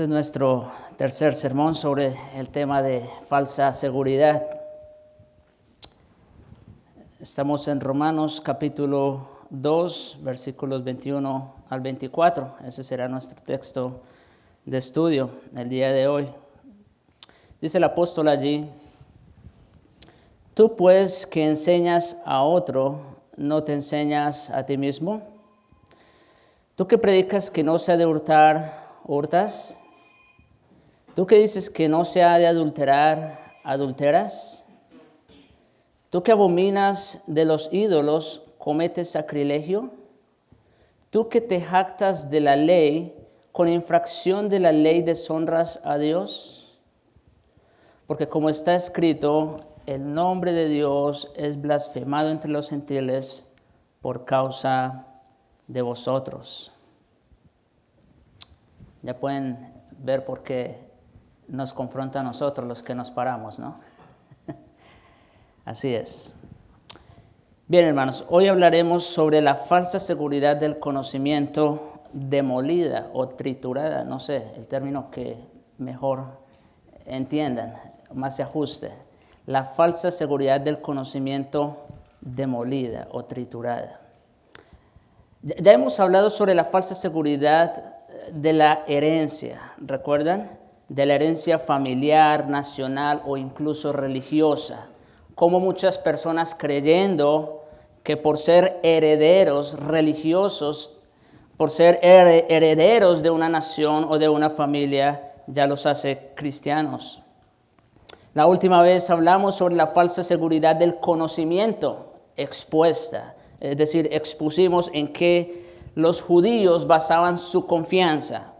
Este es nuestro tercer sermón sobre el tema de falsa seguridad. Estamos en Romanos capítulo 2, versículos 21 al 24. Ese será nuestro texto de estudio el día de hoy. Dice el apóstol allí: tú pues que enseñas a otro, ¿no te enseñas a ti mismo? Tú que predicas que no se ha de hurtar, ¿hurtas? ¿Tú que dices que no se ha de adulterar, adulteras? ¿Tú que abominas de los ídolos, cometes sacrilegio? ¿Tú que te jactas de la ley, con infracción de la ley deshonras a Dios? Porque como está escrito, el nombre de Dios es blasfemado entre los gentiles por causa de vosotros. Ya pueden ver por qué nos confronta a nosotros los que nos paramos, ¿no? Así es. Bien, hermanos, hoy hablaremos sobre la falsa seguridad del conocimiento demolida o triturada, no sé, el término que mejor entiendan, más se ajuste. La falsa seguridad del conocimiento demolida o triturada. Ya hemos hablado sobre la falsa seguridad de la herencia, ¿recuerdan? De la herencia familiar, nacional o incluso religiosa. Como muchas personas creyendo que por ser herederos religiosos, por ser herederos de una nación o de una familia, ya los hace cristianos. La última vez hablamos sobre la falsa seguridad del conocimiento expuesta. Es decir, expusimos en qué los judíos basaban su confianza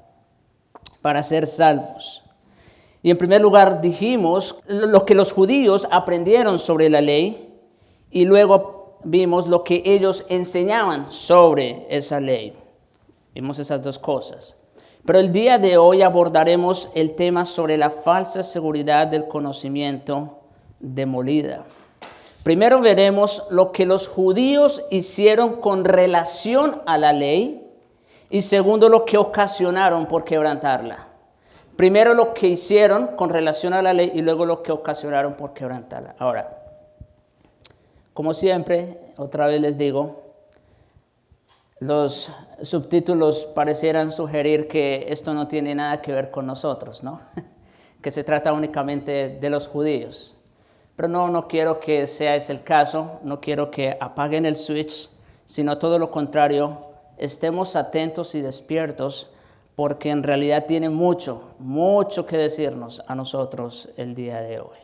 para ser salvos. Y en primer lugar dijimos lo que los judíos aprendieron sobre la ley y luego vimos lo que ellos enseñaban sobre esa ley. Vimos esas dos cosas. Pero el día de hoy abordaremos el tema sobre la falsa seguridad del conocimiento demolida. Primero veremos lo que los judíos hicieron con relación a la ley y segundo lo que ocasionaron por quebrantarla. Primero lo que hicieron con relación a la ley y luego lo que ocasionaron por quebrantarla. Ahora, como siempre, otra vez les digo, los subtítulos parecieran sugerir que esto no tiene nada que ver con nosotros, ¿no? Que se trata únicamente de los judíos. Pero no quiero que sea ese el caso, no quiero que apaguen el switch, sino todo lo contrario, estemos atentos y despiertos, porque en realidad tiene mucho que decirnos a nosotros el día de hoy.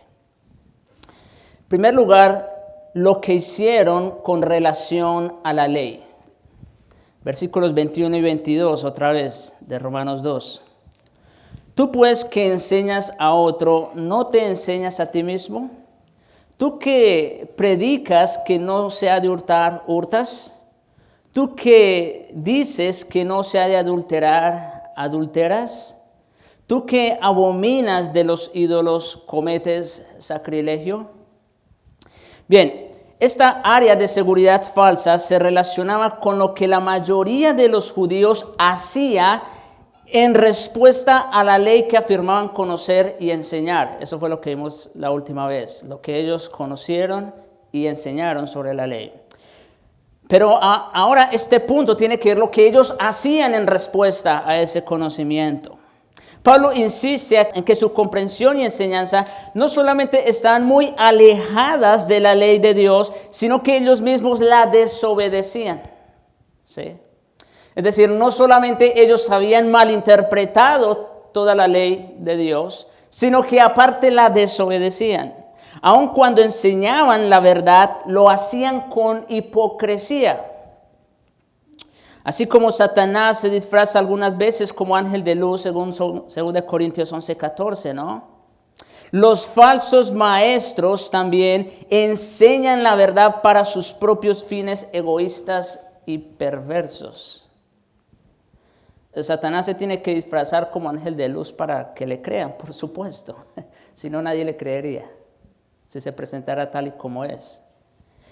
En primer lugar, lo que hicieron con relación a la ley. Versículos 21 y 22, otra vez, de Romanos 2. Tú pues que enseñas a otro, ¿no te enseñas a ti mismo? Tú que predicas que no se ha de hurtar, ¿hurtas? Tú que dices que no se ha de adulterar, ¿adulteras? Tú que abominas de los ídolos, ¿cometes sacrilegio? Bien, esta área de seguridad falsa se relacionaba con lo que la mayoría de los judíos hacía en respuesta a la ley que afirmaban conocer y enseñar. Eso fue lo que vimos la última vez, lo que ellos conocieron y enseñaron sobre la ley. Pero ahora este punto tiene que ver lo que ellos hacían en respuesta a ese conocimiento. Pablo insiste en que su comprensión y enseñanza no solamente están muy alejadas de la ley de Dios, sino que ellos mismos la desobedecían. ¿Sí? Es decir, no solamente ellos habían malinterpretado toda la ley de Dios, sino que aparte la desobedecían. Aun cuando enseñaban la verdad, lo hacían con hipocresía. Así como Satanás se disfraza algunas veces como ángel de luz, según 2 Corintios 11:14, ¿no? Los falsos maestros también enseñan la verdad para sus propios fines egoístas y perversos. Satanás se tiene que disfrazar como ángel de luz para que le crean, por supuesto. Si no, nadie le creería si se presentara tal y como es.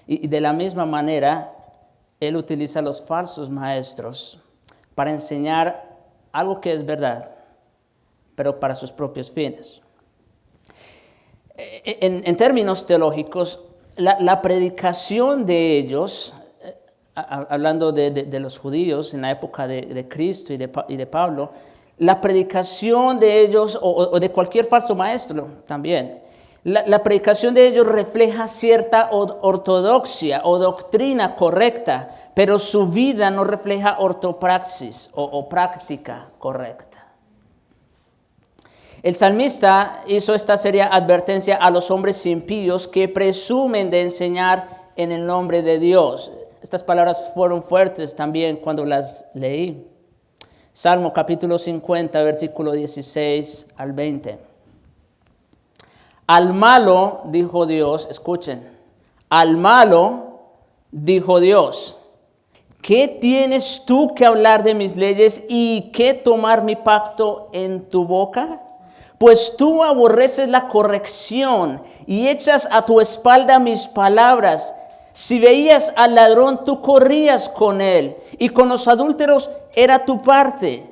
Y de la misma manera, él utiliza los falsos maestros para enseñar algo que es verdad, pero para sus propios fines. En términos teológicos, la predicación de ellos, hablando de los judíos en la época de Cristo y de Pablo, la predicación de ellos, o de cualquier falso maestro también, la predicación de ellos refleja cierta ortodoxia o doctrina correcta, pero su vida no refleja ortopraxis o práctica correcta. El salmista hizo esta seria advertencia a los hombres impíos que presumen de enseñar en el nombre de Dios. Estas palabras fueron fuertes también cuando las leí. Salmo capítulo 50, versículo 16 al 20. Al malo, dijo Dios, escuchen, al malo, dijo Dios, ¿qué tienes tú que hablar de mis leyes y qué tomar mi pacto en tu boca? Pues tú aborreces la corrección y echas a tu espalda mis palabras. Si veías al ladrón, tú corrías con él, y con los adúlteros era tu parte.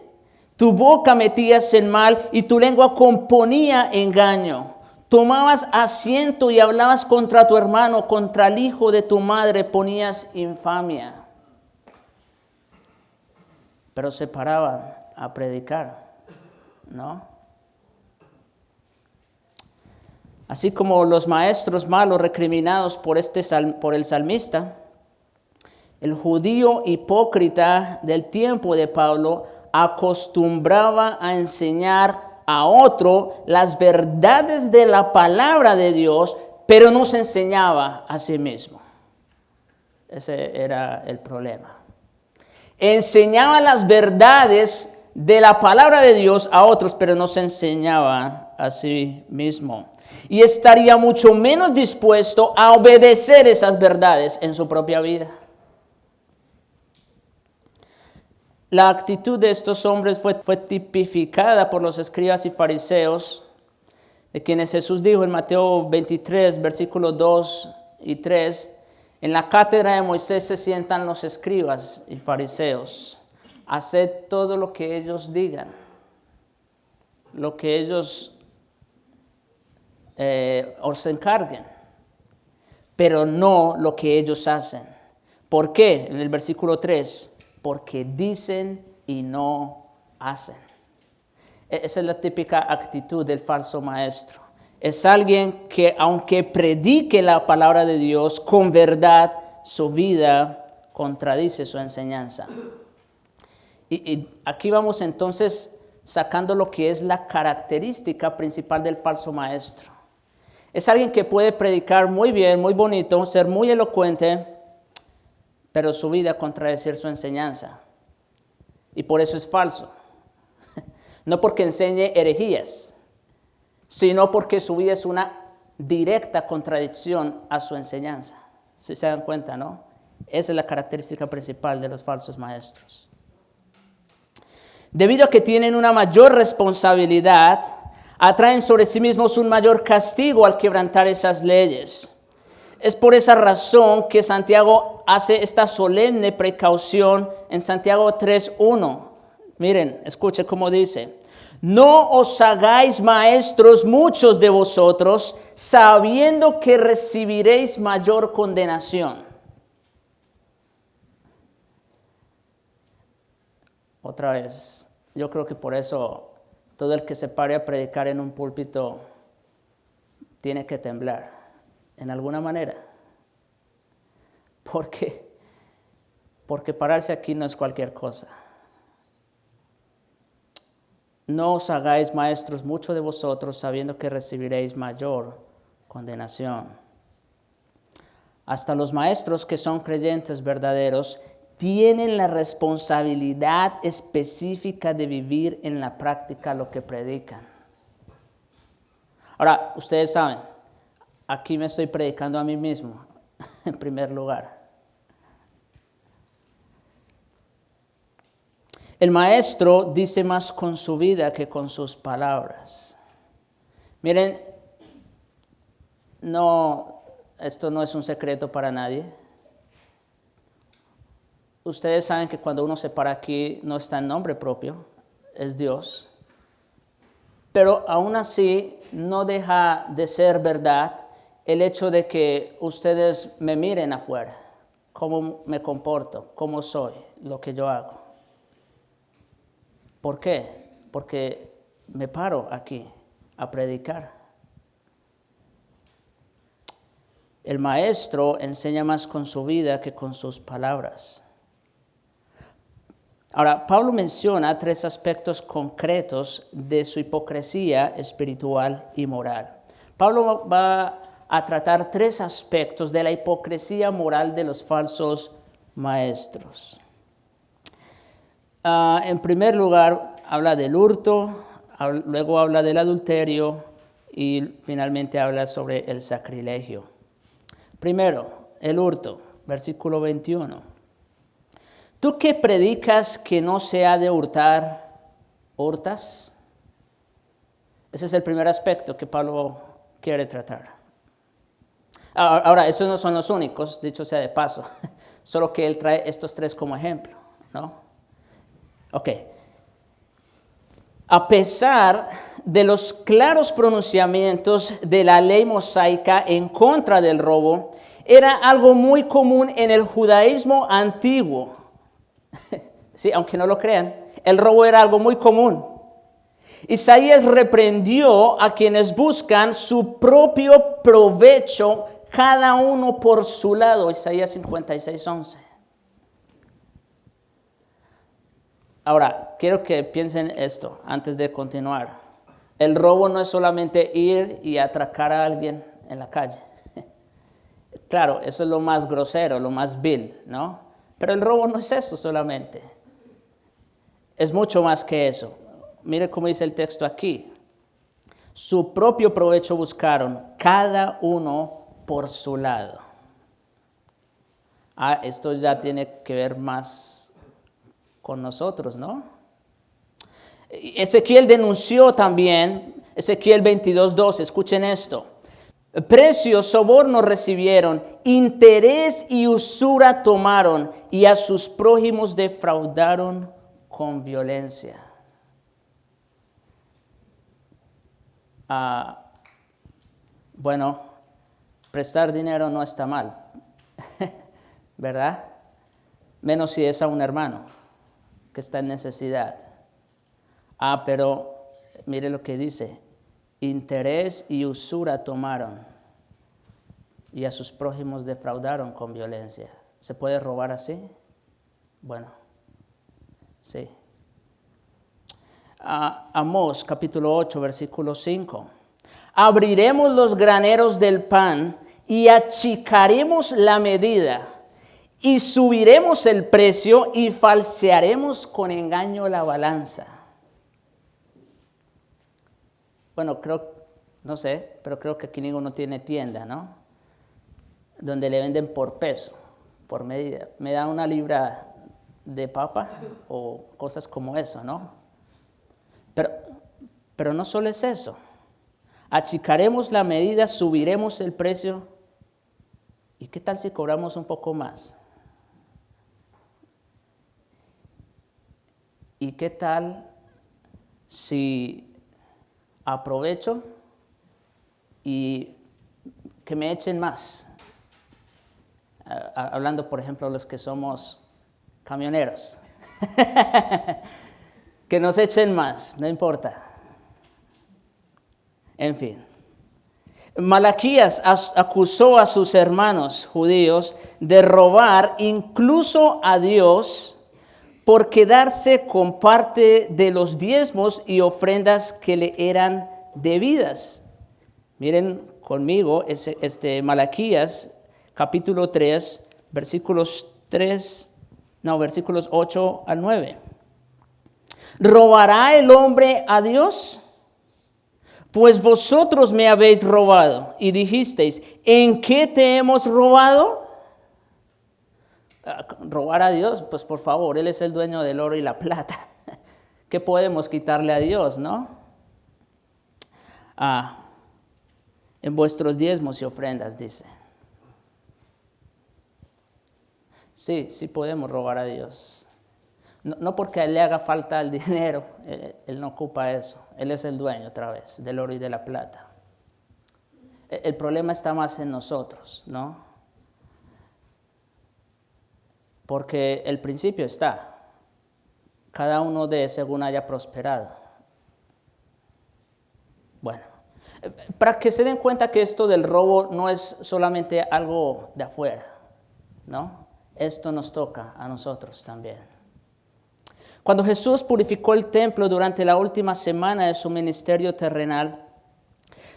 Tu boca metías en mal y tu lengua componía engaño. Tomabas asiento y hablabas contra tu hermano, contra el hijo de tu madre ponías infamia. Pero se paraban a predicar, ¿no? Así como los maestros malos recriminados por el salmista, el judío hipócrita del tiempo de Pablo acostumbraba a enseñar a otro las verdades de la palabra de Dios, pero no se enseñaba a sí mismo. Ese era el problema. Enseñaba las verdades de la palabra de Dios a otros, pero no se enseñaba a sí mismo. Y estaría mucho menos dispuesto a obedecer esas verdades en su propia vida. La actitud de estos hombres fue tipificada por los escribas y fariseos, de quienes Jesús dijo en Mateo 23, versículos 2 y 3, en la cátedra de Moisés se sientan los escribas y fariseos. Haced todo lo que ellos digan, lo que ellos os encarguen, pero no lo que ellos hacen. ¿Por qué? En el versículo 3, porque dicen y no hacen. Esa es la típica actitud del falso maestro. Es alguien que, aunque predique la palabra de Dios con verdad, su vida contradice su enseñanza. Y aquí vamos entonces sacando lo que es la característica principal del falso maestro. Es alguien que puede predicar muy bien, muy bonito, ser muy elocuente, pero su vida contradecir su enseñanza. Y por eso es falso. No porque enseñe herejías, sino porque su vida es una directa contradicción a su enseñanza. Si se dan cuenta, ¿no? Esa es la característica principal de los falsos maestros. Debido a que tienen una mayor responsabilidad, atraen sobre sí mismos un mayor castigo al quebrantar esas leyes. Es por esa razón que Santiago hace esta solemne precaución en Santiago 3:1. Miren, escuchen cómo dice. No os hagáis maestros muchos de vosotros, sabiendo que recibiréis mayor condenación. Otra vez, yo creo que por eso todo el que se pare a predicar en un púlpito tiene que temblar, en alguna manera. Porque pararse aquí no es cualquier cosa. No os hagáis maestros mucho de vosotros, sabiendo que recibiréis mayor condenación. Hasta los maestros que son creyentes verdaderos tienen la responsabilidad específica de vivir en la práctica lo que predican. Ahora, ustedes saben, aquí me estoy predicando a mí mismo, en primer lugar. El maestro dice más con su vida que con sus palabras. Miren, esto no es un secreto para nadie. Ustedes saben que cuando uno se para aquí no está en nombre propio, es Dios. Pero aún así no deja de ser verdad el hecho de que ustedes me miren afuera, cómo me comporto, cómo soy, lo que yo hago. ¿Por qué? Porque me paro aquí a predicar. El maestro enseña más con su vida que con sus palabras. Ahora, Pablo menciona 3 aspectos concretos de su hipocresía espiritual y moral. Pablo va a tratar 3 aspectos de la hipocresía moral de los falsos maestros. En primer lugar, habla del hurto, luego habla del adulterio y finalmente habla sobre el sacrilegio. Primero, el hurto, versículo 21. ¿Tú que predicas que no se ha de hurtar, hurtas? Ese es el primer aspecto que Pablo quiere tratar. Ahora, esos no son los únicos, dicho sea de paso, solo que él trae estos 3 como ejemplo, ¿no? Ok. A pesar de los claros pronunciamientos de la ley mosaica en contra del robo, era algo muy común en el judaísmo antiguo. Sí, aunque no lo crean, el robo era algo muy común. Isaías reprendió a quienes buscan su propio provecho, cada uno por su lado. Isaías 56:11. Ahora, quiero que piensen esto antes de continuar. El robo no es solamente ir y atracar a alguien en la calle. Claro, eso es lo más grosero, lo más vil, ¿no? Pero el robo no es eso solamente. Es mucho más que eso. Mire cómo dice el texto aquí. Su propio provecho buscaron, cada uno por su lado. Esto ya tiene que ver más con nosotros, ¿no? Ezequiel denunció también, Ezequiel 22:2, escuchen esto. Precio, soborno recibieron, interés y usura tomaron, y a sus prójimos defraudaron con violencia. Bueno, prestar dinero no está mal, ¿verdad? Menos si es a un hermano que está en necesidad. Pero mire lo que dice. Interés y usura tomaron y a sus prójimos defraudaron con violencia. ¿Se puede robar así? Bueno, sí. Amós capítulo 8, versículo 5. Abriremos los graneros del pan y achicaremos la medida y subiremos el precio y falsearemos con engaño la balanza. Bueno, no sé, pero creo que aquí ninguno tiene tienda, ¿no? Donde le venden por peso, por medida. Me da 1 libra de papa o cosas como eso, ¿no? Pero no solo es eso. Achicaremos la medida, subiremos el precio. ¿Y qué tal si cobramos un poco más? ¿Y qué tal si aprovecho y que me echen más? Hablando, por ejemplo, los que somos camioneros. Que nos echen más, no importa. En fin. Malaquías acusó a sus hermanos judíos de robar incluso a Dios por quedarse con parte de los diezmos y ofrendas que le eran debidas. Miren conmigo Malaquías capítulo 3, versículos 8 al 9. ¿Robará el hombre a Dios? Pues vosotros me habéis robado y dijisteis, ¿en qué te hemos robado? Robar a Dios, pues por favor, Él es el dueño del oro y la plata. ¿Qué podemos quitarle a Dios, no? En vuestros diezmos y ofrendas, dice. Sí podemos robar a Dios. No porque a él le haga falta el dinero, él no ocupa eso. Él es el dueño otra vez del oro y de la plata. El problema está más en nosotros, ¿no? Porque el principio está. Cada uno dé según haya prosperado. Bueno, para que se den cuenta que esto del robo no es solamente algo de afuera, ¿no? Esto nos toca a nosotros también. Cuando Jesús purificó el templo durante la última semana de su ministerio terrenal,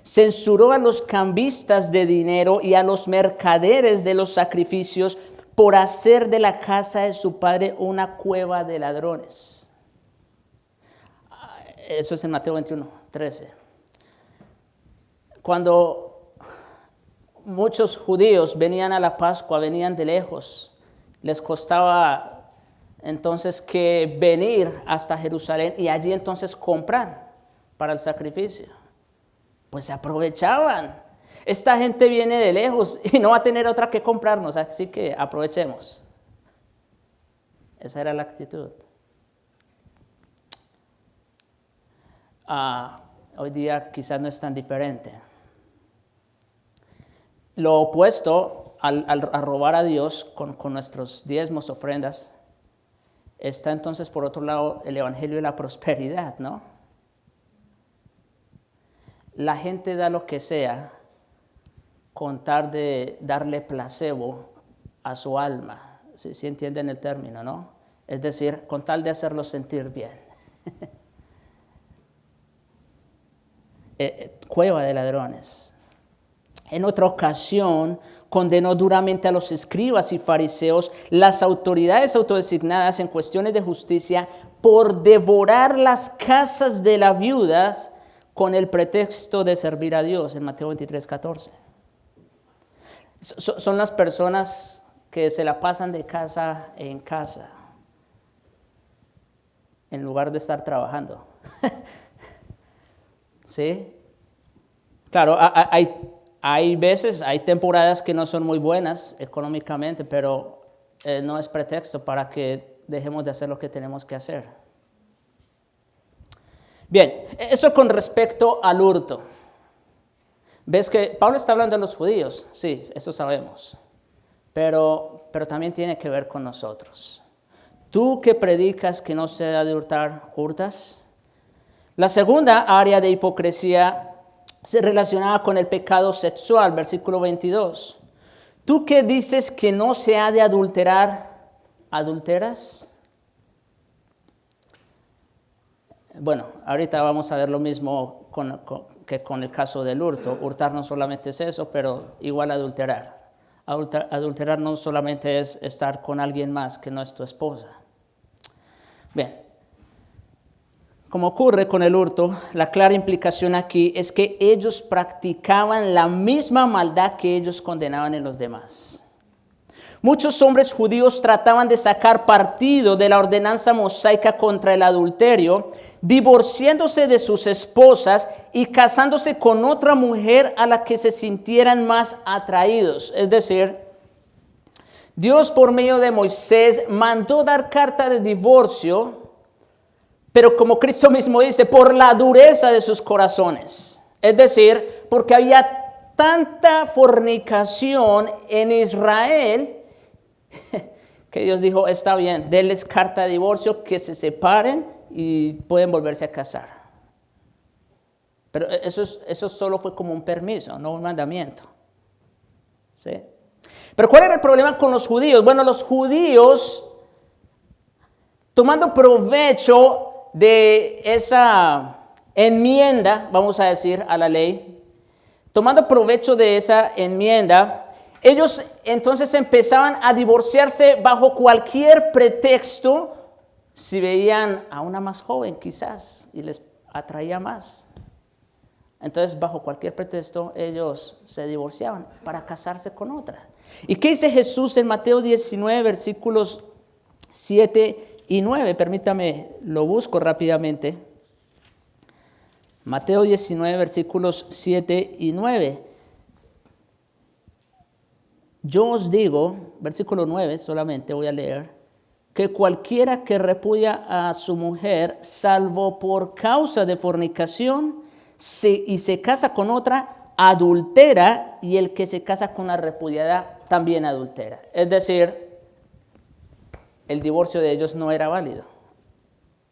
censuró a los cambistas de dinero y a los mercaderes de los sacrificios por hacer de la casa de su padre una cueva de ladrones. Eso es en Mateo 21, 13. Cuando muchos judíos venían a la Pascua, venían de lejos, les costaba entonces que venir hasta Jerusalén y allí entonces comprar para el sacrificio. Pues se aprovechaban. Esta gente viene de lejos y no va a tener otra que comprarnos, así que aprovechemos. Esa era la actitud. Hoy día quizás no es tan diferente. Lo opuesto a robar a Dios con nuestros diezmos, ofrendas, está entonces por otro lado el evangelio de la prosperidad, ¿no? La gente da lo que sea con tal de darle placebo a su alma, si entienden el término, ¿no? Es decir, con tal de hacerlo sentir bien. Cueva de ladrones. En otra ocasión, condenó duramente a los escribas y fariseos, las autoridades autodesignadas en cuestiones de justicia, por devorar las casas de las viudas con el pretexto de servir a Dios, en Mateo 23, 14. Son las personas que se la pasan de casa en casa, en lugar de estar trabajando. ¿Sí? Claro, hay veces, hay temporadas que no son muy buenas económicamente, pero no es pretexto para que dejemos de hacer lo que tenemos que hacer. Bien, eso con respecto al hurto. ¿Ves que Pablo está hablando de los judíos? Sí, eso sabemos. Pero también tiene que ver con nosotros. Tú que predicas que no se ha de hurtar, ¿hurtas? La segunda área de hipocresía se relacionaba con el pecado sexual, versículo 22. Tú que dices que no se ha de adulterar, ¿adulteras? Bueno, ahorita vamos a ver lo mismo que con el caso del hurto. Hurtar no solamente es eso, pero igual adulterar. Adulterar no solamente es estar con alguien más que no es tu esposa. Bien, como ocurre con el hurto, la clara implicación aquí es que ellos practicaban la misma maldad que ellos condenaban en los demás. Muchos hombres judíos trataban de sacar partido de la ordenanza mosaica contra el adulterio, divorciándose de sus esposas y casándose con otra mujer a la que se sintieran más atraídos. Es decir, Dios por medio de Moisés mandó dar carta de divorcio, pero como Cristo mismo dice, por la dureza de sus corazones. Es decir, porque había tanta fornicación en Israel que Dios dijo, está bien, denles carta de divorcio, que se separen y pueden volverse a casar. Pero eso solo fue como un permiso, no un mandamiento. ¿Sí? Pero ¿cuál era el problema con los judíos? Bueno, los judíos, tomando provecho de esa enmienda, vamos a decir, a la ley, tomando provecho de esa enmienda, ellos entonces empezaban a divorciarse bajo cualquier pretexto si veían a una más joven quizás y les atraía más. Entonces, bajo cualquier pretexto, ellos se divorciaban para casarse con otra. ¿Y qué dice Jesús en Mateo 19, versículos 7 y 9? Permítame, lo busco rápidamente. Mateo 19, versículos 7 y 9. Yo os digo, versículo 9 solamente voy a leer. que cualquiera que repudia a su mujer, salvo por causa de fornicación, y se casa con otra, adultera, y el que se casa con la repudiada también adultera. Es decir, el divorcio de ellos no era válido,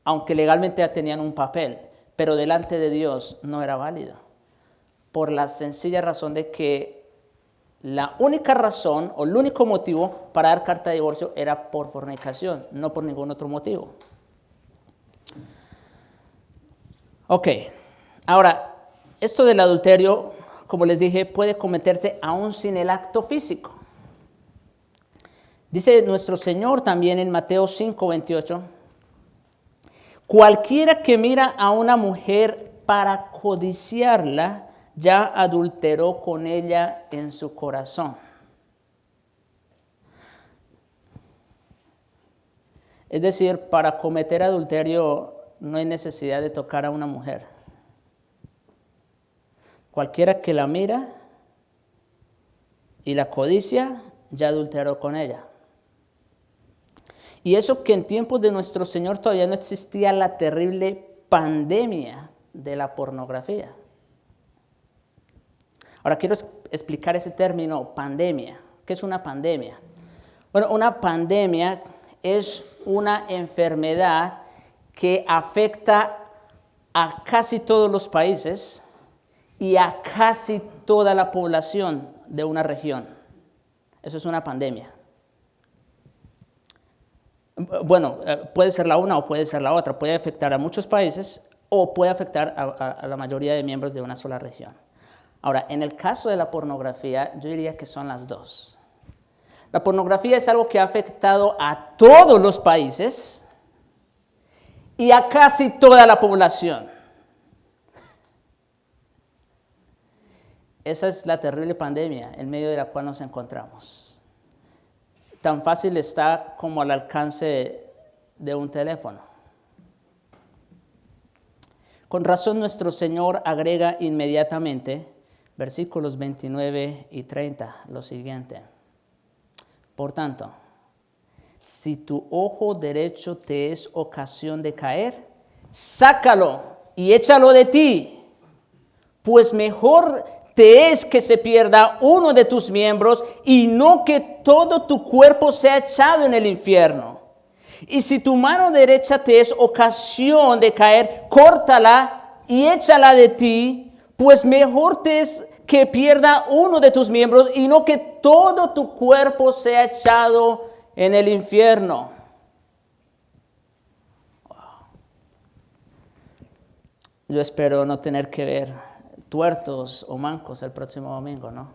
aunque legalmente ya tenían un papel, pero delante de Dios no era válido, por la sencilla razón de que la única razón o el único motivo para dar carta de divorcio era por fornicación, no por ningún otro motivo. Ok, ahora, esto del adulterio, como les dije, puede cometerse aún sin el acto físico. Dice nuestro Señor también en Mateo 5:28, cualquiera que mira a una mujer para codiciarla, ya adulteró con ella en su corazón. Es decir, para cometer adulterio no hay necesidad de tocar a una mujer. Cualquiera que la mira y la codicia, ya adulteró con ella. Y eso que en tiempos de nuestro Señor todavía no existía la terrible pandemia de la pornografía. Ahora quiero explicar ese término pandemia. ¿Qué es una pandemia? Bueno, una pandemia es una enfermedad que afecta a casi todos los países y a casi toda la población de una región. Eso es una pandemia. Bueno, puede ser la una o puede ser la otra. Puede afectar a muchos países o puede afectar a la mayoría de miembros de una sola región. Ahora, en el caso de la pornografía, yo diría que son las dos. La pornografía es algo que ha afectado a todos los países y a casi toda la población. Esa es la terrible pandemia en medio de la cual nos encontramos. Tan fácil está como al alcance de un teléfono. Con razón nuestro Señor agrega inmediatamente, versículos 29 y 30, lo siguiente. Por tanto, si tu ojo derecho te es ocasión de caer, sácalo y échalo de ti, pues mejor te es que se pierda uno de tus miembros y no que todo tu cuerpo sea echado en el infierno. Y si tu mano derecha te es ocasión de caer, córtala y échala de ti, pues mejor te es que pierda uno de tus miembros y no que todo tu cuerpo sea echado en el infierno. Wow. Yo espero no tener que ver tuertos o mancos el próximo domingo, ¿no?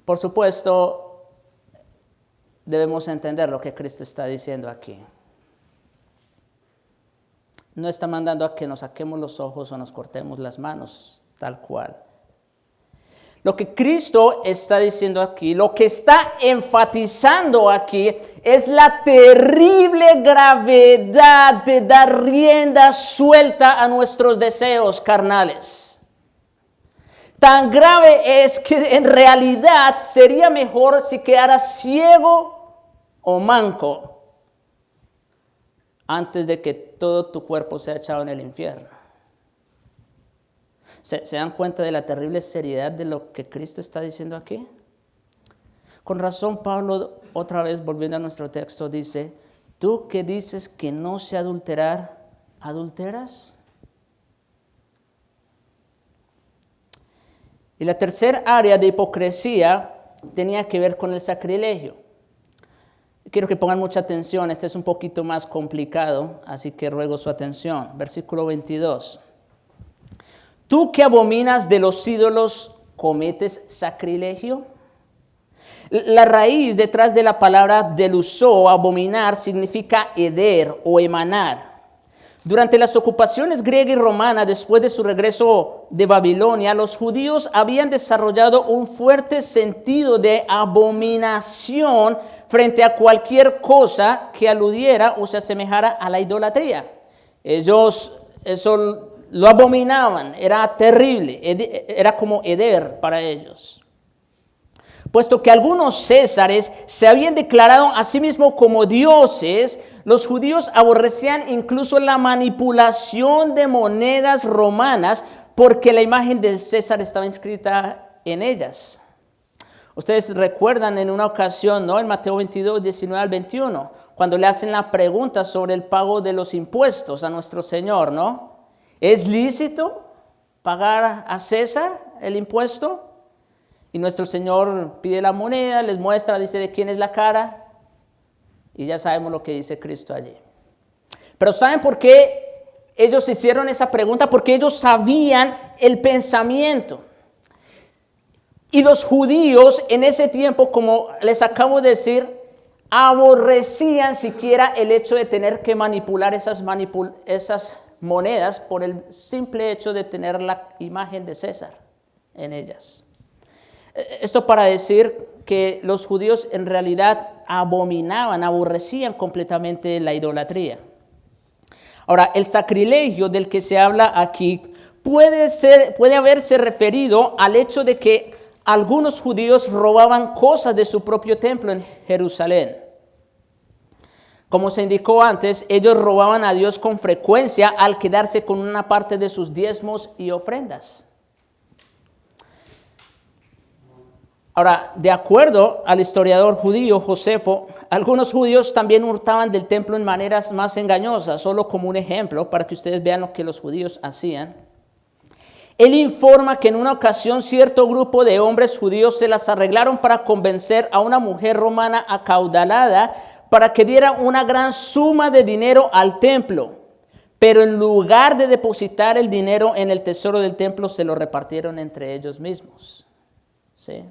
Por supuesto, debemos entender lo que Cristo está diciendo aquí. No está mandando a que nos saquemos los ojos o nos cortemos las manos, tal cual. Lo que Cristo está diciendo aquí, lo que está enfatizando aquí, es la terrible gravedad de dar rienda suelta a nuestros deseos carnales. Tan grave es que en realidad sería mejor si quedara ciego o manco antes de que todo tu cuerpo sea echado en el infierno. ¿Se dan cuenta de la terrible seriedad de lo que Cristo está diciendo aquí? Con razón, Pablo, otra vez volviendo a nuestro texto, dice, ¿tú que dices que no se adulterar, adulteras? Y la tercera área de hipocresía tenía que ver con el sacrilegio. Quiero que pongan mucha atención, este es un poquito más complicado, así que ruego su atención. Versículo 22. ¿Tú que abominas de los ídolos cometes sacrilegio? La raíz detrás de la palabra delusó, abominar, significa heder o emanar. Durante las ocupaciones griega y romana, después de su regreso de Babilonia, los judíos habían desarrollado un fuerte sentido de abominación frente a cualquier cosa que aludiera o se asemejara a la idolatría. Ellos eso lo abominaban, era terrible, era como heder para ellos. Puesto que algunos césares se habían declarado a sí mismos como dioses, los judíos aborrecían incluso la manipulación de monedas romanas porque la imagen del César estaba inscrita en ellas. Ustedes recuerdan en una ocasión, ¿no? En Mateo 22, 19 al 21, cuando le hacen la pregunta sobre el pago de los impuestos a nuestro Señor, ¿no? ¿Es lícito pagar a César el impuesto? Y nuestro Señor pide la moneda, les muestra, dice de quién es la cara, y ya sabemos lo que dice Cristo allí. Pero ¿saben por qué ellos hicieron esa pregunta? Porque ellos sabían el pensamiento. Y los judíos en ese tiempo, como les acabo de decir, aborrecían siquiera el hecho de tener que manipular esas monedas por el simple hecho de tener la imagen de César en ellas. Esto para decir que los judíos en realidad aborrecían completamente la idolatría. Ahora, el sacrilegio del que se habla aquí puede haberse referido al hecho de que algunos judíos robaban cosas de su propio templo en Jerusalén. Como se indicó antes, ellos robaban a Dios con frecuencia al quedarse con una parte de sus diezmos y ofrendas. Ahora, de acuerdo al historiador judío Josefo, algunos judíos también hurtaban del templo en maneras más engañosas, solo como un ejemplo para que ustedes vean lo que los judíos hacían. Él informa que en una ocasión cierto grupo de hombres judíos se las arreglaron para convencer a una mujer romana acaudalada para que diera una gran suma de dinero al templo, pero en lugar de depositar el dinero en el tesoro del templo, se lo repartieron entre ellos mismos. ¿Sí?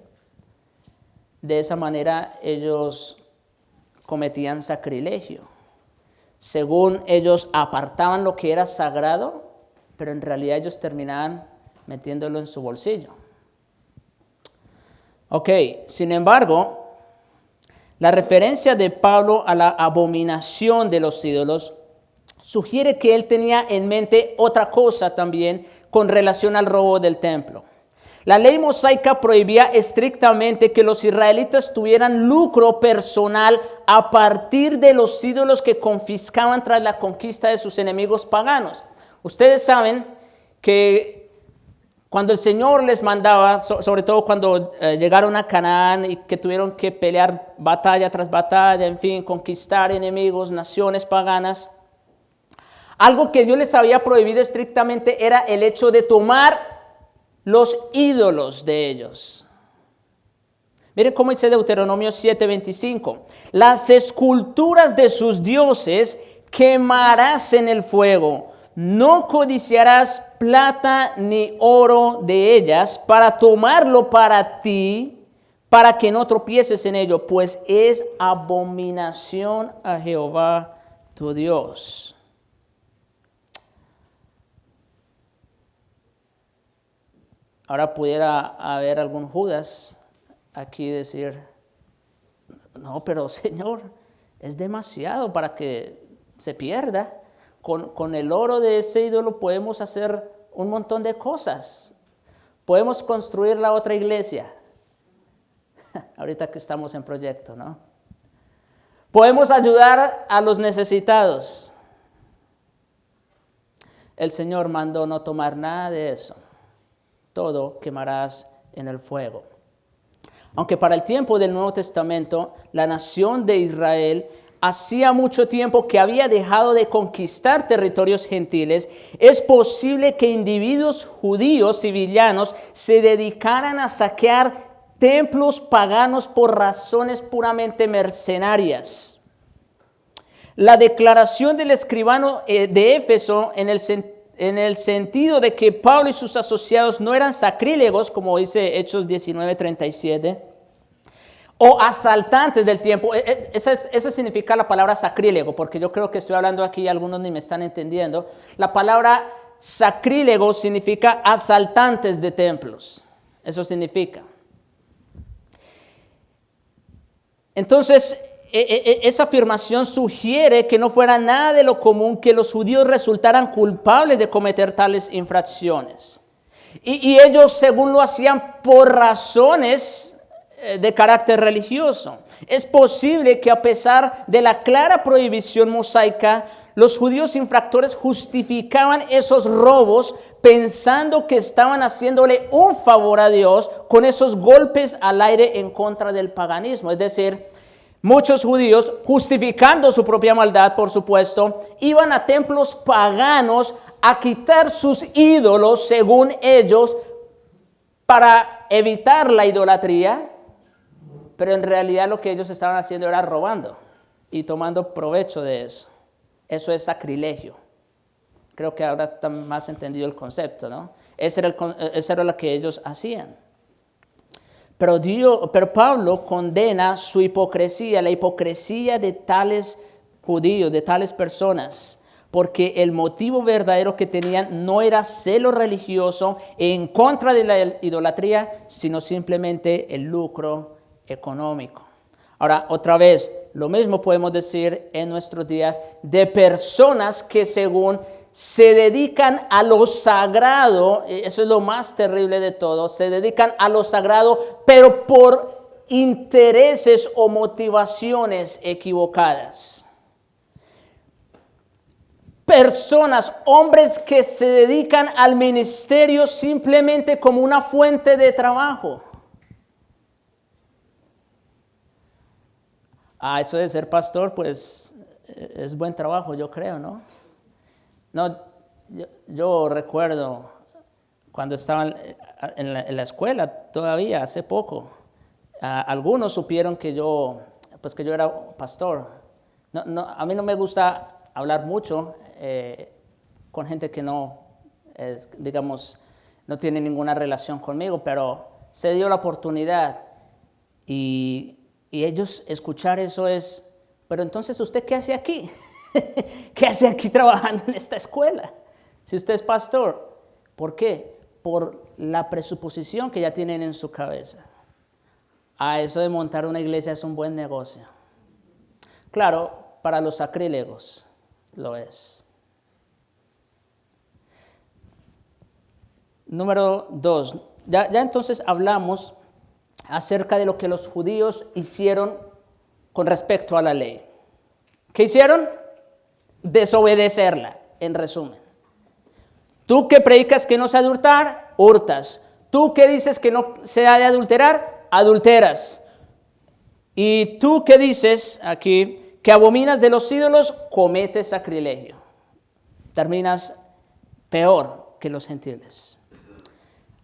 De esa manera ellos cometían sacrilegio. Según ellos apartaban lo que era sagrado, pero en realidad ellos terminaban metiéndolo en su bolsillo. Ok, sin embargo, la referencia de Pablo a la abominación de los ídolos sugiere que él tenía en mente otra cosa también con relación al robo del templo. La ley mosaica prohibía estrictamente que los israelitas tuvieran lucro personal a partir de los ídolos que confiscaban tras la conquista de sus enemigos paganos. Ustedes saben que cuando el Señor les mandaba, sobre todo cuando llegaron a Canaán y que tuvieron que pelear batalla tras batalla, en fin, conquistar enemigos, naciones paganas, algo que Dios les había prohibido estrictamente era el hecho de tomar los ídolos de ellos. Miren cómo dice Deuteronomio 7:25. Las esculturas de sus dioses quemarás en el fuego. No codiciarás plata ni oro de ellas para tomarlo para ti, para que no tropieces en ello, pues es abominación a Jehová tu Dios. Ahora pudiera haber algún Judas aquí decir, no, pero Señor, es demasiado para que se pierda. Con el oro de ese ídolo podemos hacer un montón de cosas. Podemos construir la otra iglesia. Ahorita que estamos en proyecto, ¿no? Podemos ayudar a los necesitados. El Señor mandó no tomar nada de eso. Todo quemarás en el fuego. Aunque para el tiempo del Nuevo Testamento, la nación de Israel hacía mucho tiempo que había dejado de conquistar territorios gentiles, es posible que individuos judíos y villanos se dedicaran a saquear templos paganos por razones puramente mercenarias. La declaración del escribano de Éfeso en el sentido de que Pablo y sus asociados no eran sacrílegos, como dice Hechos 19:37, o asaltantes del templo. Eso significa la palabra sacrílego, porque yo creo que estoy hablando aquí y algunos ni me están entendiendo. La palabra sacrílego significa asaltantes de templos. Eso significa. Entonces, esa afirmación sugiere que no fuera nada de lo común que los judíos resultaran culpables de cometer tales infracciones. Y ellos, según lo hacían por razones de carácter religioso. Es posible que a pesar de la clara prohibición mosaica, los judíos infractores justificaban esos robos pensando que estaban haciéndole un favor a Dios con esos golpes al aire en contra del paganismo. Es decir, muchos judíos, justificando su propia maldad, por supuesto, iban a templos paganos a quitar sus ídolos, según ellos, para evitar la idolatría, pero en realidad lo que ellos estaban haciendo era robando y tomando provecho de eso. Eso es sacrilegio. Creo que ahora está más entendido el concepto, ¿no? Eso era lo que ellos hacían. Pero Pablo condena su hipocresía, la hipocresía de tales judíos, de tales personas, porque el motivo verdadero que tenían no era celo religioso en contra de la idolatría, sino simplemente el lucro económico. Ahora, otra vez, lo mismo podemos decir en nuestros días de personas que según se dedican a lo sagrado, eso es lo más terrible de todo, se dedican a lo sagrado, pero por intereses o motivaciones equivocadas. Personas, hombres que se dedican al ministerio simplemente como una fuente de trabajo. Eso de ser pastor, pues es buen trabajo, yo creo, ¿no? No, yo recuerdo cuando estaba en la escuela, todavía hace poco, algunos supieron que yo era pastor. A mí no me gusta hablar mucho con gente que no tiene ninguna relación conmigo, pero se dio la oportunidad y ellos escuchar eso es, pero entonces ¿usted qué hace aquí? ¿Qué hace aquí trabajando en esta escuela? Si usted es pastor. ¿Por qué? Por la presuposición que ya tienen en su cabeza. Eso de montar una iglesia es un buen negocio. Claro, para los sacrílegos lo es. Número 2. Ya entonces hablamos acerca de lo que los judíos hicieron con respecto a la ley. ¿Qué hicieron? Desobedecerla, en resumen. Tú que predicas que no se hurtar, hurtas. Tú que dices que no se ha de adulterar, adulteras. Y tú que dices aquí que abominas de los ídolos, cometes sacrilegio. Terminas peor que los gentiles.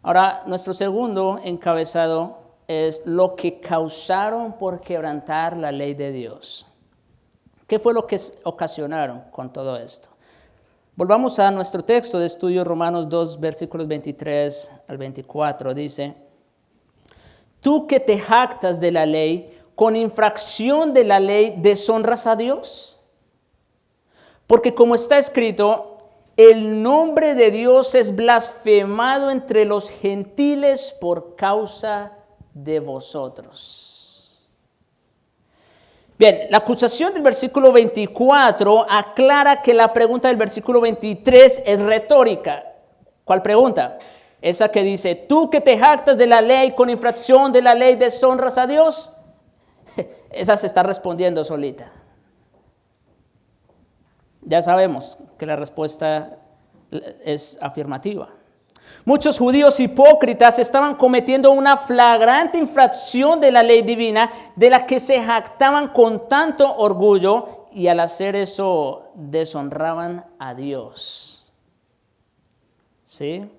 Ahora, nuestro segundo encabezado es lo que causaron por quebrantar la ley de Dios. ¿Qué fue lo que ocasionaron con todo esto? Volvamos a nuestro texto de estudio, Romanos 2, versículos 23 al 24. Dice, tú que te jactas de la ley, con infracción de la ley, ¿deshonras a Dios? Porque como está escrito, el nombre de Dios es blasfemado entre los gentiles por causa de vosotros. Bien, la acusación del versículo 24 aclara que la pregunta del versículo 23 es retórica. ¿Cuál pregunta? Esa que dice, tú que te jactas de la ley, con infracción de la ley, ¿deshonras a Dios? Esa se está respondiendo solita. Ya sabemos que la respuesta es afirmativa. Muchos judíos hipócritas estaban cometiendo una flagrante infracción de la ley divina de la que se jactaban con tanto orgullo y al hacer eso deshonraban a Dios. ¿Sí?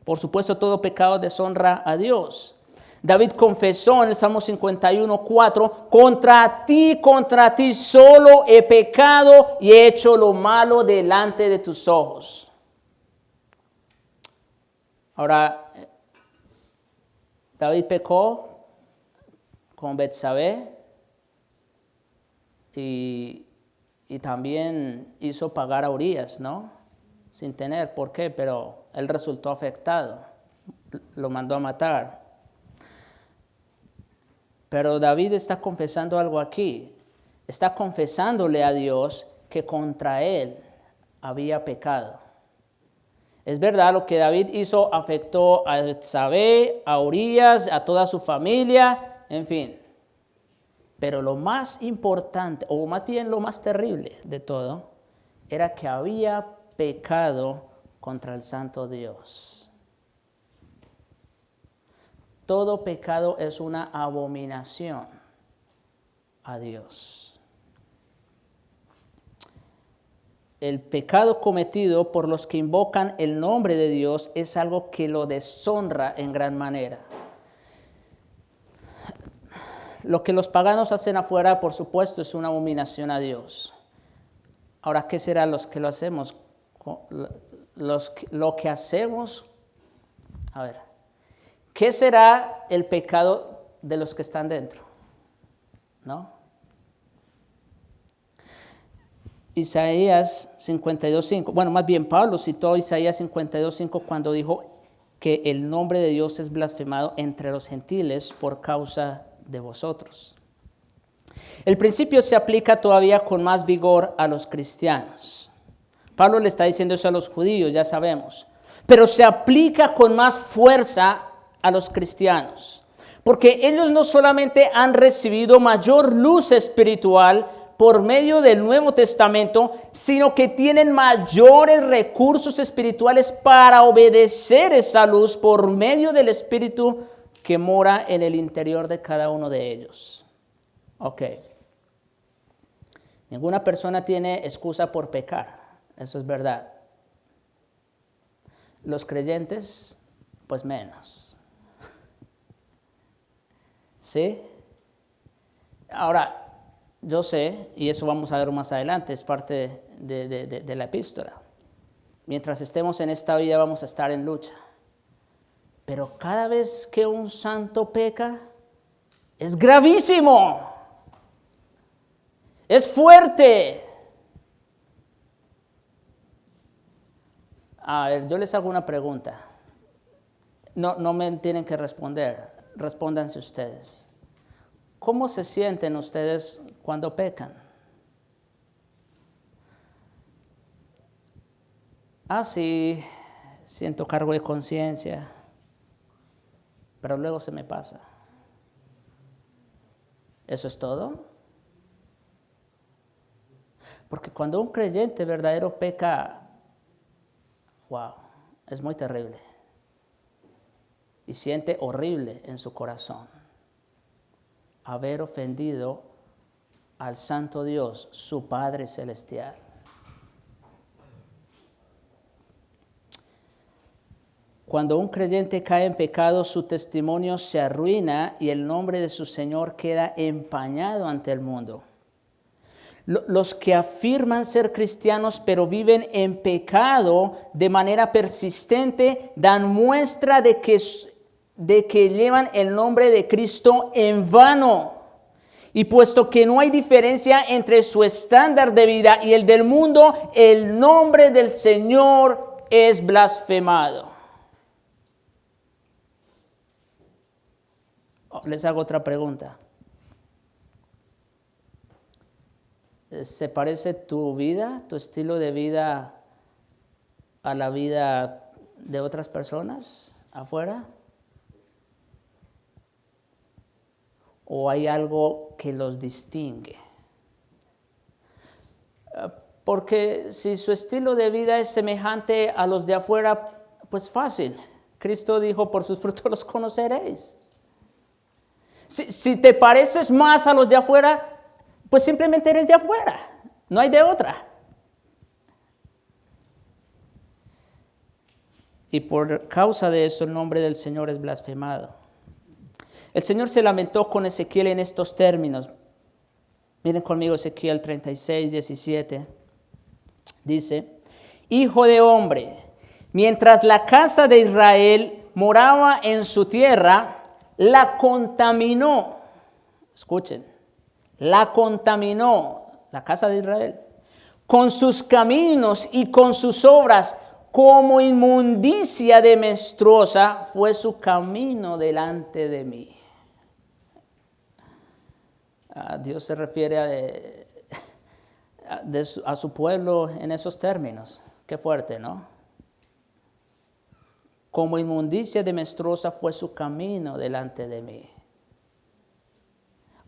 Por supuesto, todo pecado deshonra a Dios. David confesó en el Salmo 51:4, contra ti solo he pecado y he hecho lo malo delante de tus ojos. Ahora, David pecó con Betsabé y también hizo pagar a Urías, ¿no? Sin tener por qué, pero él resultó afectado, lo mandó a matar. Pero David está confesando algo aquí, está confesándole a Dios que contra él había pecado. Es verdad, lo que David hizo afectó a Betsabé, a Urías, a toda su familia, en fin. Pero lo más importante, o más bien lo más terrible de todo, era que había pecado contra el santo Dios. Todo pecado es una abominación a Dios. El pecado cometido por los que invocan el nombre de Dios es algo que lo deshonra en gran manera. Lo que los paganos hacen afuera, por supuesto, es una abominación a Dios. Ahora, ¿qué será los que lo hacemos? Lo que hacemos, a ver, ¿qué será el pecado de los que están dentro? ¿No? Isaías 52:5, bueno, más bien Pablo citó Isaías 52:5 cuando dijo que el nombre de Dios es blasfemado entre los gentiles por causa de vosotros. El principio se aplica todavía con más vigor a los cristianos. Pablo le está diciendo eso a los judíos, ya sabemos, pero se aplica con más fuerza a los cristianos, porque ellos no solamente han recibido mayor luz espiritual por medio del Nuevo Testamento, sino que tienen mayores recursos espirituales para obedecer esa luz por medio del Espíritu que mora en el interior de cada uno de ellos. Ok. Ninguna persona tiene excusa por pecar, eso es verdad. Los creyentes, pues menos. ¿Sí? Ahora, yo sé, y eso vamos a ver más adelante, es parte de la epístola. Mientras estemos en esta vida vamos a estar en lucha. Pero cada vez que un santo peca, es gravísimo. Es fuerte. A ver, yo les hago una pregunta. No me tienen que responder. Respóndanse ustedes. ¿Cómo se sienten ustedes cuando pecan? Sí, siento cargo de conciencia, pero luego se me pasa. ¿Eso es todo? Porque cuando un creyente verdadero peca, wow, es muy terrible. Y siente horrible en su corazón haber ofendido al santo Dios, su Padre Celestial. Cuando un creyente cae en pecado, su testimonio se arruina y el nombre de su Señor queda empañado ante el mundo. Los que afirman ser cristianos pero viven en pecado de manera persistente dan muestra de que llevan el nombre de Cristo en vano. Y puesto que no hay diferencia entre su estándar de vida y el del mundo, el nombre del Señor es blasfemado. Les hago otra pregunta. ¿Se parece tu vida, tu estilo de vida a la vida de otras personas afuera? ¿O hay algo que los distingue? Porque si su estilo de vida es semejante a los de afuera, pues fácil. Cristo dijo, por sus frutos los conoceréis. Si te pareces más a los de afuera, pues simplemente eres de afuera, no hay de otra. Y por causa de eso el nombre del Señor es blasfemado. El Señor se lamentó con Ezequiel en estos términos. Miren conmigo Ezequiel 36:17. Dice, Hijo de hombre, mientras la casa de Israel moraba en su tierra, la contaminó. Escuchen. La contaminó, la casa de Israel, con sus caminos y con sus obras, como inmundicia de menstruosa fue su camino delante de mí. Dios se refiere a su pueblo en esos términos. Qué fuerte, ¿no? Como inmundicia de menstruosa fue su camino delante de mí.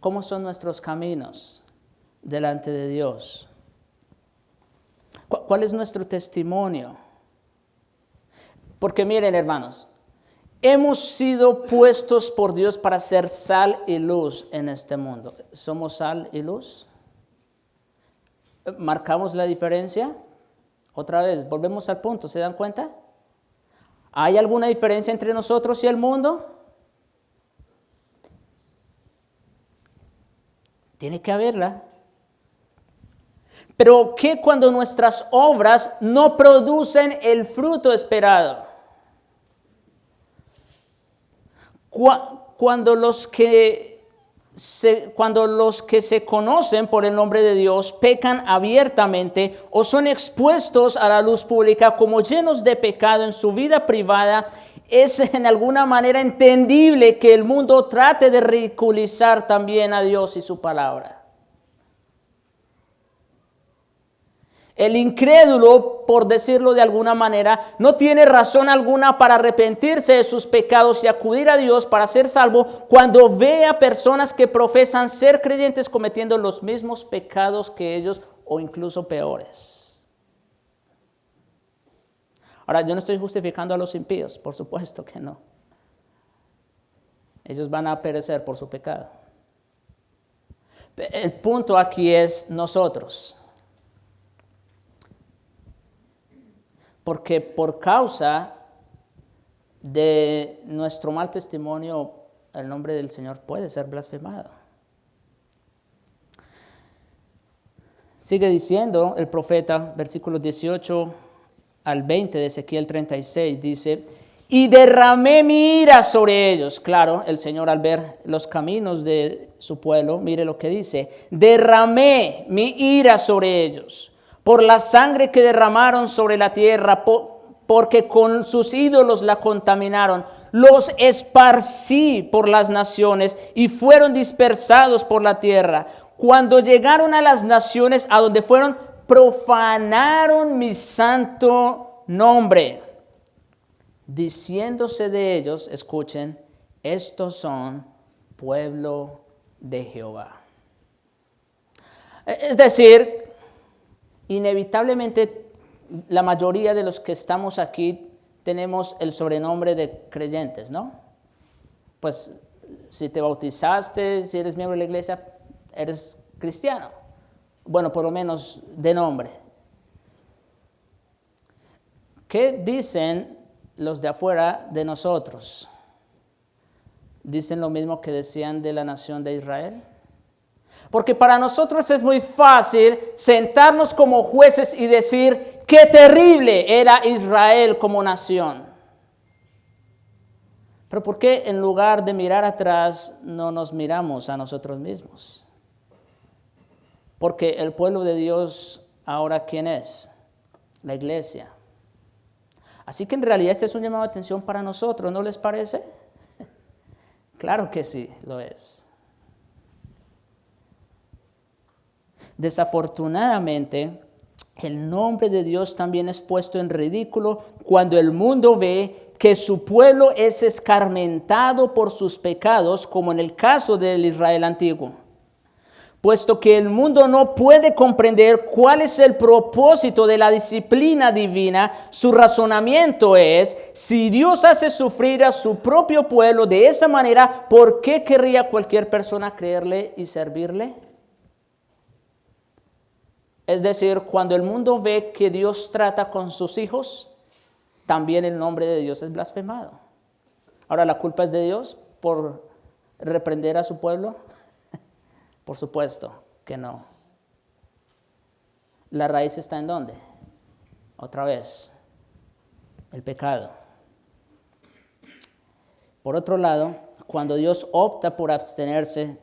¿Cómo son nuestros caminos delante de Dios? ¿Cuál es nuestro testimonio? Porque miren, hermanos, hemos sido puestos por Dios para ser sal y luz en este mundo. ¿Somos sal y luz? ¿Marcamos la diferencia? Otra vez, volvemos al punto, ¿se dan cuenta? ¿Hay alguna diferencia entre nosotros y el mundo? Tiene que haberla. Pero ¿qué cuando nuestras obras no producen el fruto esperado? Cuando los que se conocen por el nombre de Dios pecan abiertamente o son expuestos a la luz pública como llenos de pecado en su vida privada, es en alguna manera entendible que el mundo trate de ridiculizar también a Dios y su palabra. El incrédulo, por decirlo de alguna manera, no tiene razón alguna para arrepentirse de sus pecados y acudir a Dios para ser salvo cuando ve a personas que profesan ser creyentes cometiendo los mismos pecados que ellos o incluso peores. Ahora, yo no estoy justificando a los impíos, por supuesto que no. Ellos van a perecer por su pecado. El punto aquí es nosotros. Porque por causa de nuestro mal testimonio, el nombre del Señor puede ser blasfemado. Sigue diciendo el profeta, versículos 18 al 20 de Ezequiel 36, dice: y derramé mi ira sobre ellos. Claro, el Señor al ver los caminos de su pueblo, mire lo que dice: derramé mi ira sobre ellos por la sangre que derramaron sobre la tierra, porque con sus ídolos la contaminaron. Los esparcí por las naciones y fueron dispersados por la tierra. Cuando llegaron a las naciones a donde fueron, profanaron mi santo nombre, diciéndose de ellos, escuchen, estos son pueblo de Jehová. Es decir, inevitablemente la mayoría de los que estamos aquí tenemos el sobrenombre de creyentes, ¿no? Pues si te bautizaste, si eres miembro de la iglesia, eres cristiano. Bueno, por lo menos de nombre. ¿Qué dicen los de afuera de nosotros? ¿Dicen lo mismo que decían de la nación de Israel? Porque para nosotros es muy fácil sentarnos como jueces y decir qué terrible era Israel como nación. Pero ¿por qué en lugar de mirar atrás no nos miramos a nosotros mismos? Porque el pueblo de Dios ahora, ¿quién es? La iglesia. Así que en realidad este es un llamado de atención para nosotros, ¿no les parece? Claro que sí, lo es. Desafortunadamente, el nombre de Dios también es puesto en ridículo cuando el mundo ve que su pueblo es escarmentado por sus pecados, como en el caso del Israel antiguo. Puesto que el mundo no puede comprender cuál es el propósito de la disciplina divina, su razonamiento es: si Dios hace sufrir a su propio pueblo de esa manera, ¿por qué querría cualquier persona creerle y servirle? Es decir, cuando el mundo ve que Dios trata con sus hijos, también el nombre de Dios es blasfemado. Ahora, ¿la culpa es de Dios por reprender a su pueblo? Por supuesto que no. ¿La raíz está en dónde? Otra vez, el pecado. Por otro lado, cuando Dios opta por abstenerse,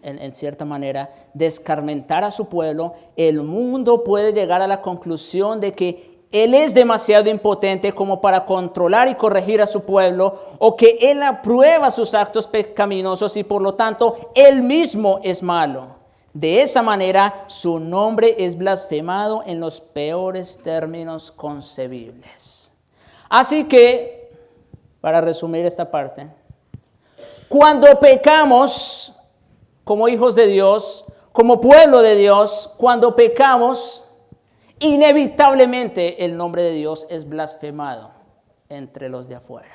en cierta manera, de escarmentar a su pueblo, el mundo puede llegar a la conclusión de que Él es demasiado impotente como para controlar y corregir a su pueblo, o que Él aprueba sus actos pecaminosos y por lo tanto Él mismo es malo. De esa manera, su nombre es blasfemado en los peores términos concebibles. Así que, para resumir esta parte, cuando pecamos, como hijos de Dios, como pueblo de Dios, cuando pecamos, inevitablemente el nombre de Dios es blasfemado entre los de afuera.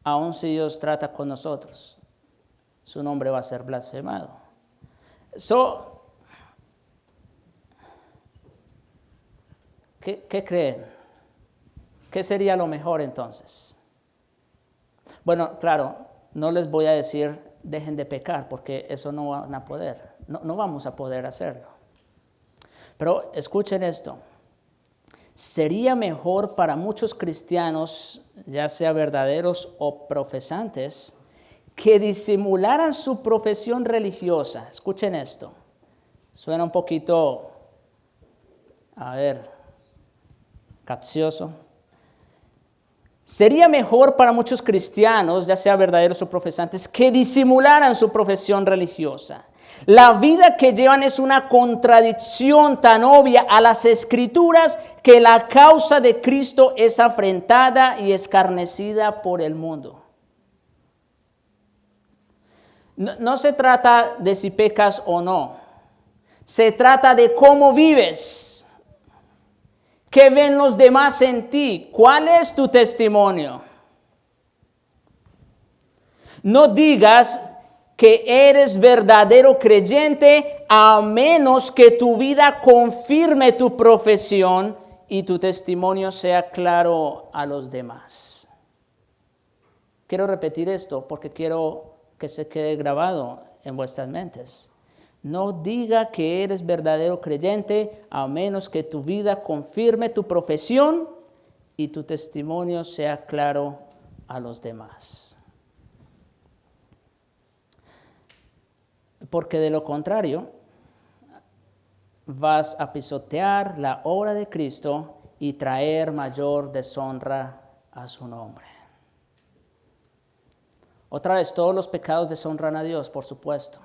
Aun si Dios trata con nosotros, su nombre va a ser blasfemado. ¿Qué creen? ¿Qué sería lo mejor entonces? Bueno, claro, no les voy a decir dejen de pecar, porque eso no van a poder, no vamos a poder hacerlo. Pero escuchen esto, sería mejor para muchos cristianos, ya sea verdaderos o profesantes, que disimularan su profesión religiosa. Escuchen esto, suena un poquito, capcioso. Sería mejor para muchos cristianos, ya sea verdaderos o profesantes, que disimularan su profesión religiosa. La vida que llevan es una contradicción tan obvia a las Escrituras que la causa de Cristo es afrentada y escarnecida por el mundo. No se trata de si pecas o no. Se trata de cómo vives. ¿Qué ven los demás en ti? ¿Cuál es tu testimonio? No digas que eres verdadero creyente a menos que tu vida confirme tu profesión y tu testimonio sea claro a los demás. Quiero repetir esto porque quiero que se quede grabado en vuestras mentes. No diga que eres verdadero creyente a menos que tu vida confirme tu profesión y tu testimonio sea claro a los demás. Porque de lo contrario, vas a pisotear la obra de Cristo y traer mayor deshonra a su nombre. Otra vez, todos los pecados deshonran a Dios, por supuesto.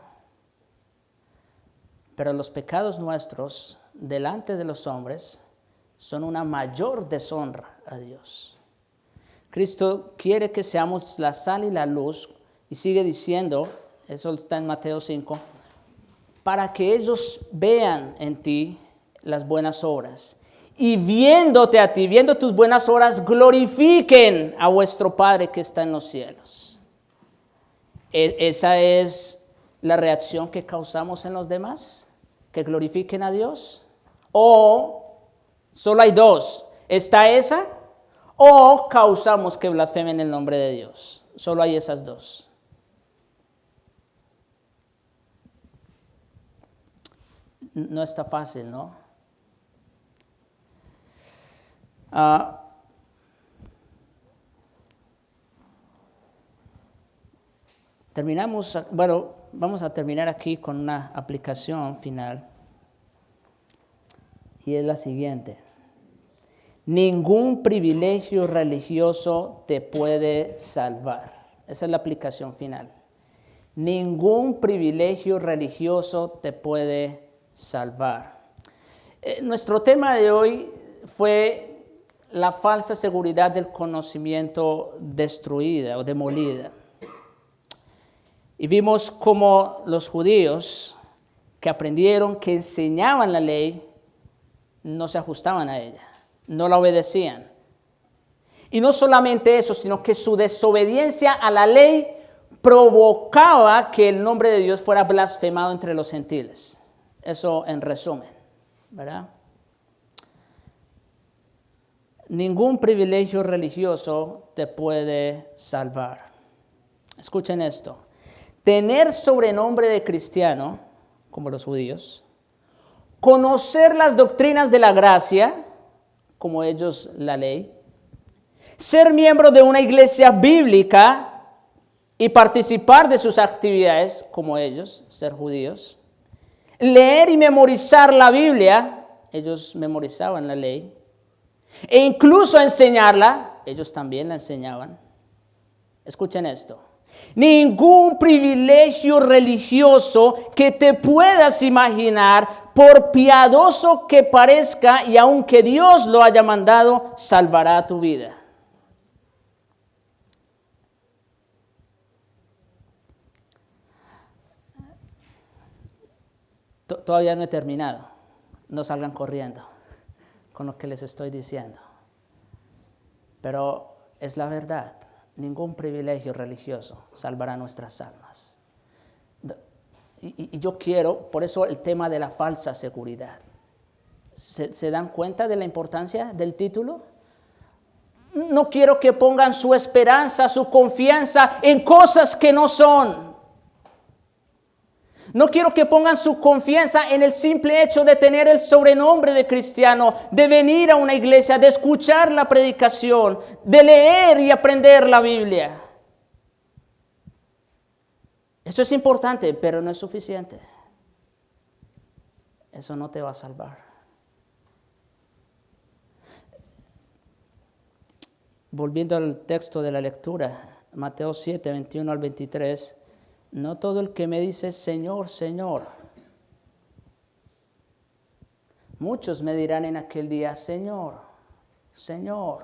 Pero los pecados nuestros delante de los hombres son una mayor deshonra a Dios. Cristo quiere que seamos la sal y la luz y sigue diciendo, eso está en Mateo 5, para que ellos vean en ti las buenas obras y viéndote a ti, viendo tus buenas obras, glorifiquen a vuestro Padre que está en los cielos. Esa es la reacción que causamos en los demás, que glorifiquen a Dios. O solo hay dos, está esa o causamos que blasfemen el nombre de Dios. Solo hay esas dos. No está fácil, ¿no? Vamos a terminar aquí con una aplicación final. Y es la siguiente. Ningún privilegio religioso te puede salvar. Esa es la aplicación final. Ningún privilegio religioso te puede salvar. Nuestro tema de hoy fue la falsa seguridad del conocimiento destruida o demolida. Y vimos cómo los judíos que aprendieron, que enseñaban la ley, no se ajustaban a ella, no la obedecían. Y no solamente eso, sino que su desobediencia a la ley provocaba que el nombre de Dios fuera blasfemado entre los gentiles. Eso en resumen, ¿verdad? Ningún privilegio religioso te puede salvar. Escuchen esto. Tener sobrenombre de cristiano, como los judíos, conocer las doctrinas de la gracia, como ellos la ley, ser miembro de una iglesia bíblica y participar de sus actividades, como ellos, ser judíos, leer y memorizar la Biblia, ellos memorizaban la ley, e incluso enseñarla, ellos también la enseñaban. Escuchen esto. Ningún privilegio religioso que te puedas imaginar, por piadoso que parezca y aunque Dios lo haya mandado, salvará tu vida. Todavía no he terminado. No salgan corriendo con lo que les estoy diciendo. Pero es la verdad. Ningún privilegio religioso salvará nuestras almas. Y yo quiero, por eso el tema de la falsa seguridad. ¿Se dan cuenta de la importancia del título? No quiero que pongan su esperanza, su confianza en cosas que no son. No quiero que pongan su confianza en el simple hecho de tener el sobrenombre de cristiano, de venir a una iglesia, de escuchar la predicación, de leer y aprender la Biblia. Eso es importante, pero no es suficiente. Eso no te va a salvar. Volviendo al texto de la lectura, Mateo 7, 21 al 23, no todo el que me dice Señor, Señor. Muchos me dirán en aquel día, Señor, Señor,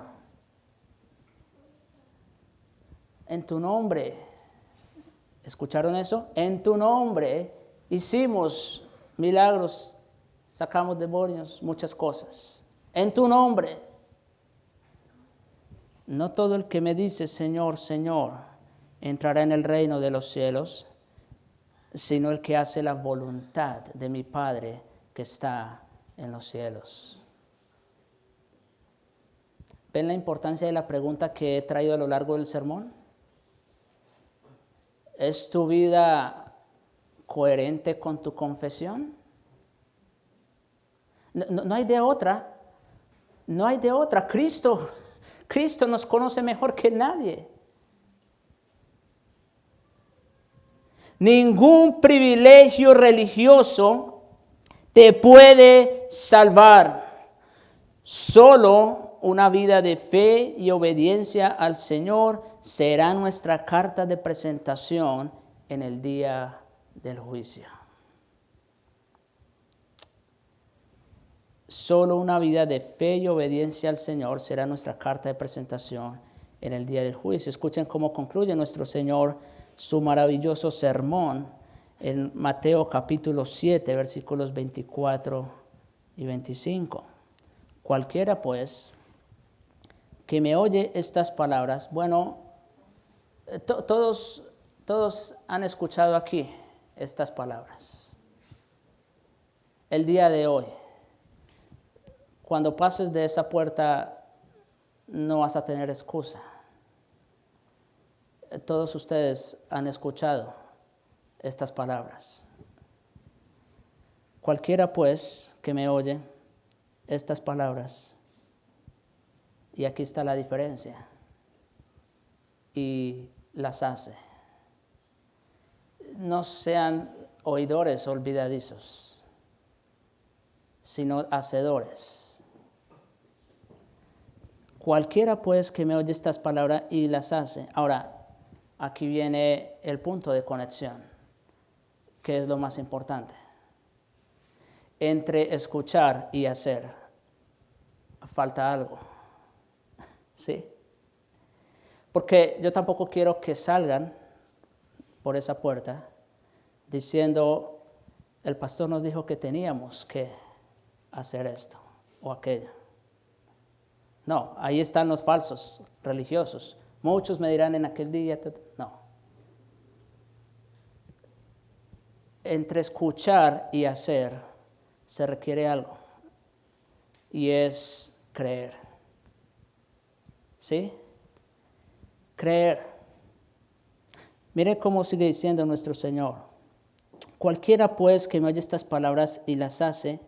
en tu nombre. ¿Escucharon eso? En tu nombre hicimos milagros, sacamos demonios, muchas cosas. En tu nombre. No todo el que me dice Señor, Señor, entrará en el reino de los cielos, sino el que hace la voluntad de mi Padre que está en los cielos. ¿Ven la importancia de la pregunta que he traído a lo largo del sermón? ¿Es tu vida coherente con tu confesión? No hay de otra. No hay de otra. Cristo nos conoce mejor que nadie. Ningún privilegio religioso te puede salvar. Solo una vida de fe y obediencia al Señor será nuestra carta de presentación en el día del juicio. Solo una vida de fe y obediencia al Señor será nuestra carta de presentación en el día del juicio. Escuchen cómo concluye nuestro Señor su maravilloso sermón en Mateo capítulo 7, versículos 24 y 25. Cualquiera pues que me oye estas palabras, bueno, todos han escuchado aquí estas palabras. El día de hoy, cuando pases de esa puerta, no vas a tener excusa. Todos ustedes han escuchado estas palabras. Cualquiera pues que me oye estas palabras, y aquí está la diferencia, y las hace. No sean oidores olvidadizos, sino hacedores. Cualquiera pues que me oye estas palabras y las hace. Ahora, aquí viene el punto de conexión, que es lo más importante. Entre escuchar y hacer, falta algo. ¿Sí? Porque yo tampoco quiero que salgan por esa puerta diciendo, el pastor nos dijo que teníamos que hacer esto o aquello. No, ahí están los falsos religiosos. Muchos me dirán en aquel día, no. Entre escuchar y hacer se requiere algo, y es creer. ¿Sí? Creer. Mire cómo sigue diciendo nuestro Señor. Cualquiera pues que me oye estas palabras y las hace,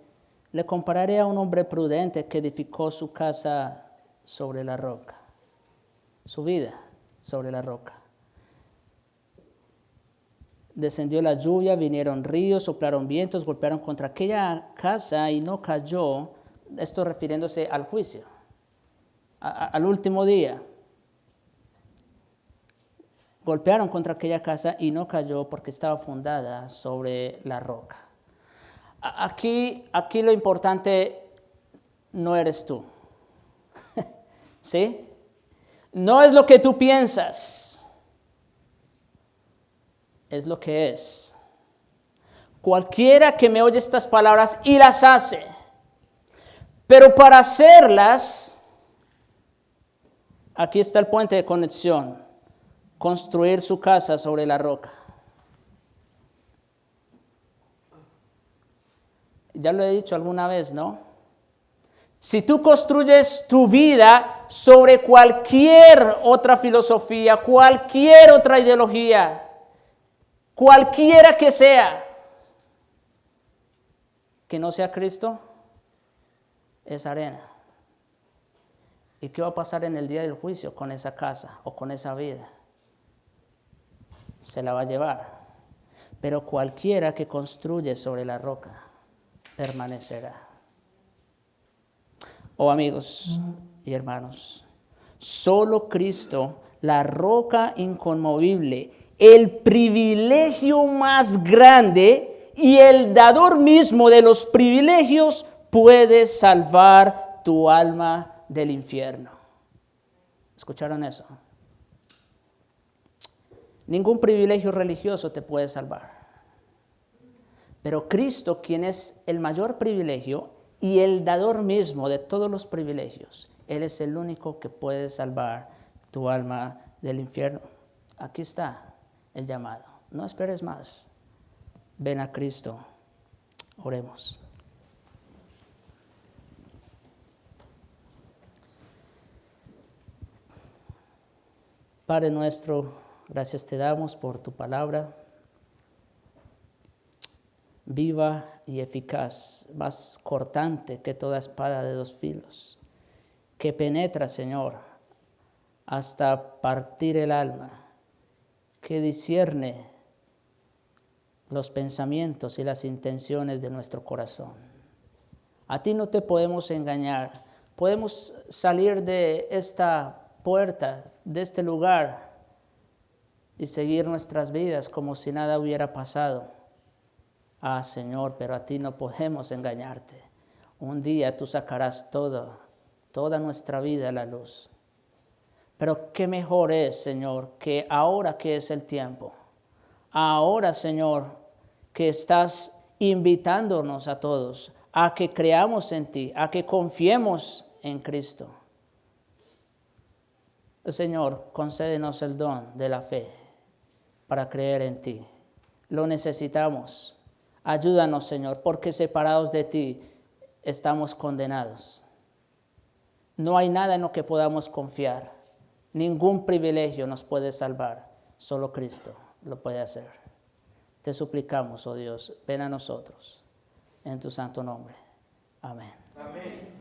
le compararé a un hombre prudente que edificó su casa sobre la roca. Su vida sobre la roca. Descendió la lluvia, vinieron ríos, soplaron vientos, golpearon contra aquella casa y no cayó. Esto refiriéndose al juicio, al último día. Golpearon contra aquella casa y no cayó porque estaba fundada sobre la roca. Aquí lo importante no eres tú. ¿Sí? No es lo que tú piensas, es lo que es. cualquiera que me oye estas palabras y las hace. Pero para hacerlas, aquí está el puente de conexión. Construir su casa sobre la roca. Ya lo he dicho alguna vez, ¿no? Si tú construyes tu vida sobre cualquier otra filosofía, cualquier otra ideología, cualquiera que sea, que no sea Cristo, es arena. ¿Y qué va a pasar en el día del juicio con esa casa o con esa vida? Se la va a llevar. Pero cualquiera que construye sobre la roca permanecerá. Oh amigos y hermanos, solo Cristo, la roca inconmovible, el privilegio más grande y el dador mismo de los privilegios, puede salvar tu alma del infierno. ¿Escucharon eso? Ningún privilegio religioso te puede salvar. Pero Cristo, quien es el mayor privilegio y el dador mismo de todos los privilegios, Él es el único que puede salvar tu alma del infierno. Aquí está el llamado. No esperes más. Ven a Cristo. Oremos. Padre nuestro, gracias te damos por tu palabra, viva y eficaz, más cortante que toda espada de dos filos, que penetra, Señor, hasta partir el alma, que discierne los pensamientos y las intenciones de nuestro corazón. A ti no te podemos engañar. Podemos salir de esta puerta, de este lugar, y seguir nuestras vidas como si nada hubiera pasado. Ah, Señor, pero a ti no podemos engañarte. Un día tú sacarás toda nuestra vida a la luz. Pero qué mejor es, Señor, que ahora que es el tiempo, ahora, Señor, que estás invitándonos a todos a que creamos en ti, a que confiemos en Cristo. Señor, concédenos el don de la fe para creer en ti. Lo necesitamos. Ayúdanos, Señor, porque separados de ti estamos condenados. No hay nada en lo que podamos confiar. Ningún privilegio nos puede salvar. Solo Cristo lo puede hacer. Te suplicamos, oh Dios, ven a nosotros. En tu santo nombre. Amén. Amén.